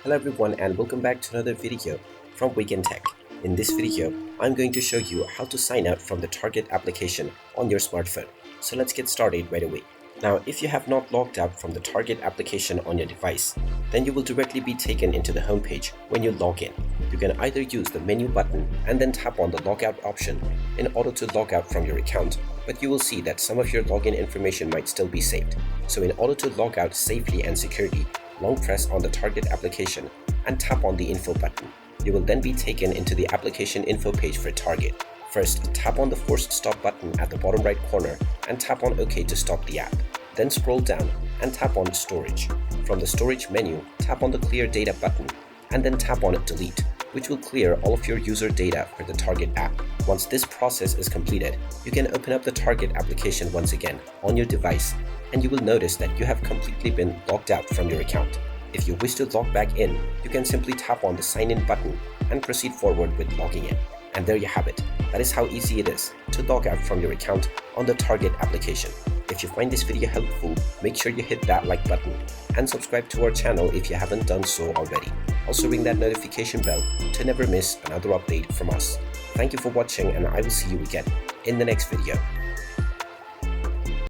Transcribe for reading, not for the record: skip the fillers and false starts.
Hello everyone and welcome back to another video from Wake&Tech. In this video, I'm going to show you how to sign up from the Target application on your smartphone. So let's get started right away. Now, if you have not logged out from the Target application on your device, then you will directly be taken into the home page when you log in. You can either use the menu button and then tap on the Logout option in order to log out from your account, but you will see that some of your login information might still be saved. So in order to log out safely and securely, long press on the Target application and tap on the info button. You will then be taken into the application info page for Target. First, tap on the forced stop button at the bottom right corner and tap on OK to stop the app. Then scroll down and tap on Storage. From the Storage menu, tap on the Clear Data button and then tap on Delete, which will clear all of your user data for the Target app. Once this process is completed, you can open up the Target application once again on your device, and you will notice that you have completely been logged out from your account. If you wish to log back in, you can simply tap on the Sign In button and proceed forward with logging in. And there you have it. That is how easy it is to log out from your account on the Target application. If you find this video helpful, make sure you hit that like button and subscribe to our channel if you haven't done so already. Also ring that notification bell to never miss another update from us. Thank you for watching, and I will see you again in the next video.